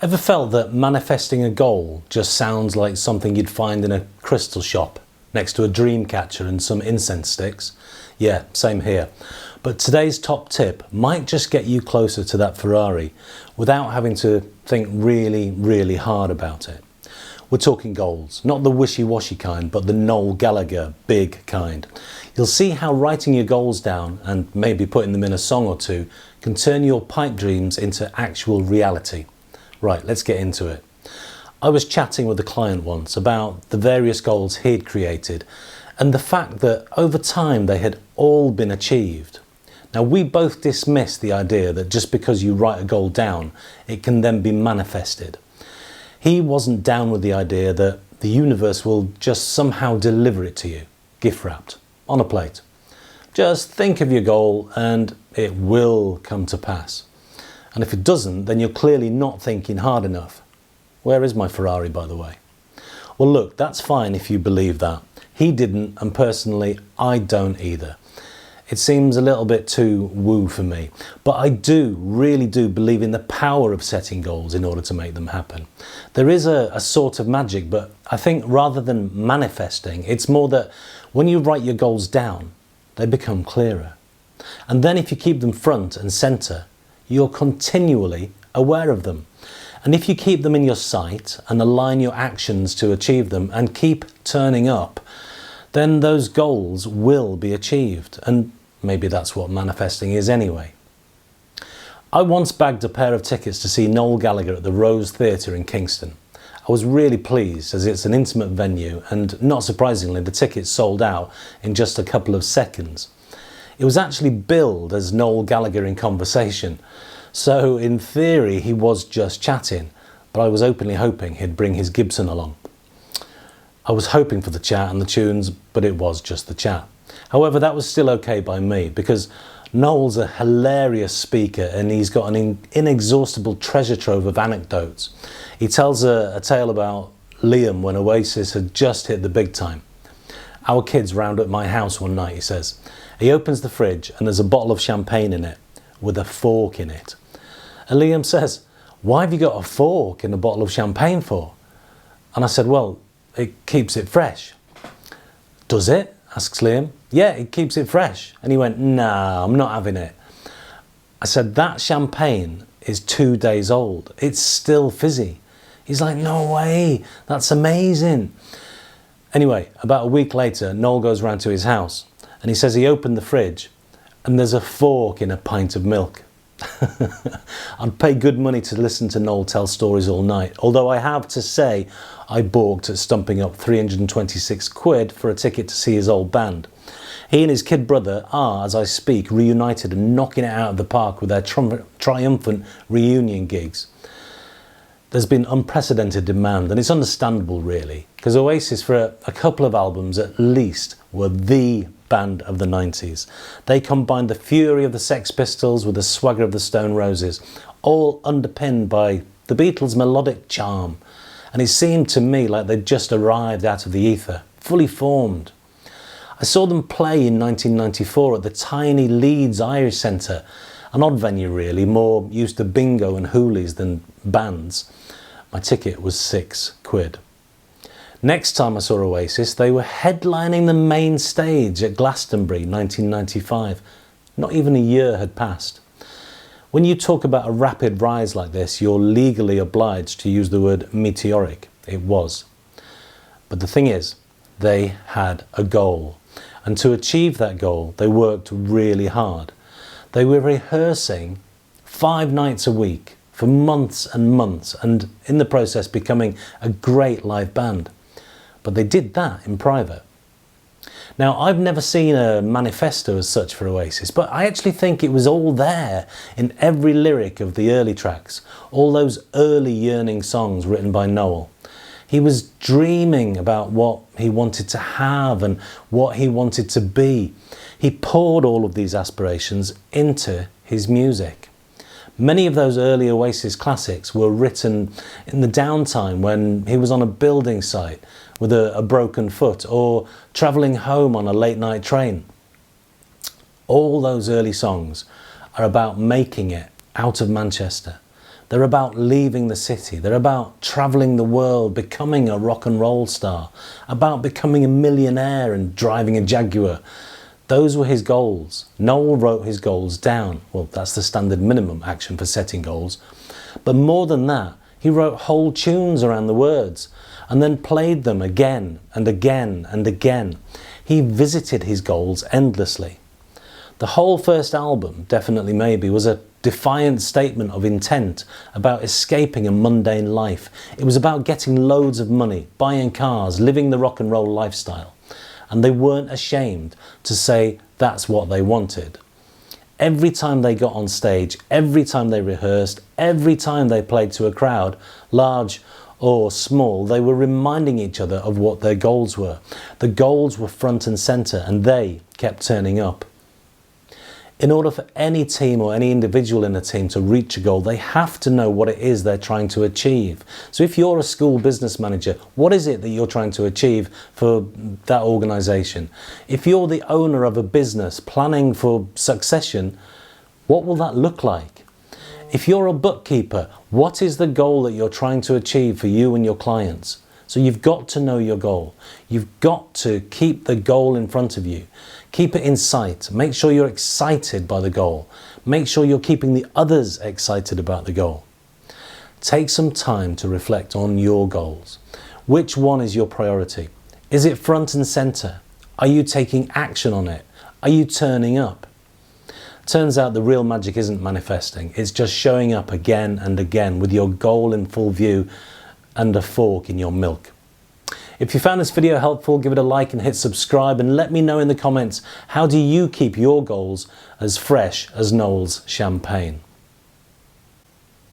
Ever felt that manifesting a goal just sounds like something you'd find in a crystal shop next to a dream catcher and some incense sticks? Yeah, same here. But today's top tip might just get you closer to that Ferrari without having to think really hard about it. We're talking goals, not the wishy-washy kind, but the Noel Gallagher big kind. You'll see how writing your goals down and maybe putting them in a song or two can turn your pipe dreams into actual reality. Right, let's get into it. I was chatting with a client once about the various goals he'd created and the fact that over time they had all been achieved. Now, we both dismiss the idea that just because you write a goal down, it can then be manifested. He wasn't down with the idea that the universe will just somehow deliver it to you, gift wrapped, on a plate. Just think of your goal and it will come to pass. And if it doesn't, then you're clearly not thinking hard enough. Where is my Ferrari, by the way? Well, look, that's fine if you believe that. He didn't, and personally, I don't either. It seems a little bit too woo for me, but I really do believe in the power of setting goals in order to make them happen. There is a sort of magic, but I think rather than manifesting, it's more that when you write your goals down, they become clearer. And then if you keep them front and center, you're continually aware of them. And if you keep them in your sight and align your actions to achieve them and keep turning up, then those goals will be achieved. And maybe that's what manifesting is anyway. I once bagged a pair of tickets to see Noel Gallagher at the Rose Theatre in Kingston. I was really pleased as it's an intimate venue and not surprisingly the tickets sold out in just a couple of seconds. It was actually billed as Noel Gallagher in conversation, so in theory he was just chatting, but I was openly hoping he'd bring his Gibson along. I was hoping for the chat and the tunes, but it was just the chat. However, that was still okay by me because Noel's a hilarious speaker and he's got an inexhaustible treasure trove of anecdotes. He tells a tale about Liam when Oasis had just hit the big time. Our kids round at my house one night, he says. He opens the fridge and there's a bottle of champagne in it with a fork in it. And Liam says, "Why have you got a fork in a bottle of champagne for?" And I said, "Well, it keeps it fresh." "Does it?" asks Liam. "Yeah, it keeps it fresh." And he went, "Nah, I'm not having it." I said, "That champagne is 2 days old. It's still fizzy." He's like, "No way, that's amazing." Anyway, about a week later, Noel goes round to his house and he says he opened the fridge and there's a fork in a pint of milk. I'd pay good money to listen to Noel tell stories all night, although I have to say I balked at stumping up 326 quid for a ticket to see his old band. He and his kid brother are, as I speak, reunited and knocking it out of the park with their triumphant reunion gigs. There's been unprecedented demand, and it's understandable really, because Oasis for a couple of albums at least were the band of the 90s. They combined the fury of the Sex Pistols with the swagger of the Stone Roses, all underpinned by the Beatles' melodic charm. And it seemed to me like they'd just arrived out of the ether, fully formed. I saw them play in 1994 at the tiny Leeds Irish Centre, an odd venue really, more used to bingo and hoolies than bands. My ticket was £6. Next time I saw Oasis, they were headlining the main stage at Glastonbury 1995. Not even a year had passed. When you talk about a rapid rise like this, you're legally obliged to use the word meteoric. It was. But the thing is, they had a goal. And to achieve that goal, they worked really hard. They were rehearsing 5 nights a week for months and months, and in the process becoming a great live band. But they did that in private. Now, I've never seen a manifesto as such for Oasis, but I actually think it was all there in every lyric of the early tracks, all those early yearning songs written by Noel. He was dreaming about what he wanted to have and what he wanted to be. He poured all of these aspirations into his music. Many of those early Oasis classics were written in the downtime when he was on a building site with a broken foot or travelling home on a late night train. All those early songs are about making it out of Manchester, They're about leaving the city. They're about traveling the world, becoming a rock and roll star, about becoming a millionaire and driving a Jaguar. Those were his goals. Noel wrote his goals down. Well, that's the standard minimum action for setting goals. But more than that, he wrote whole tunes around the words and then played them again and again and again. He visited his goals endlessly. The whole first album, Definitely Maybe, was a defiant statement of intent about escaping a mundane life. It was about getting loads of money, buying cars, living the rock and roll lifestyle. And they weren't ashamed to say that's what they wanted. Every time they got on stage, every time they rehearsed, every time they played to a crowd, large or small, they were reminding each other of what their goals were. The goals were front and centre, and they kept turning up. In order for any team or any individual in a team to reach a goal, they have to know what it is they're trying to achieve. So if you're a school business manager, what is it that you're trying to achieve for that organisation? If you're the owner of a business planning for succession, what will that look like? If you're a bookkeeper, what is the goal that you're trying to achieve for you and your clients? So you've got to know your goal. You've got to keep the goal in front of you. Keep it in sight. Make sure you're excited by the goal. Make sure you're keeping the others excited about the goal. Take some time to reflect on your goals. Which one is your priority? Is it front and centre? Are you taking action on it? Are you turning up? Turns out the real magic isn't manifesting. It's just showing up again and again with your goal in full view and a fork in your milk. If you found this video helpful, give it a like and hit subscribe, and let me know in the comments, how do you keep your goals as fresh as Noel's champagne?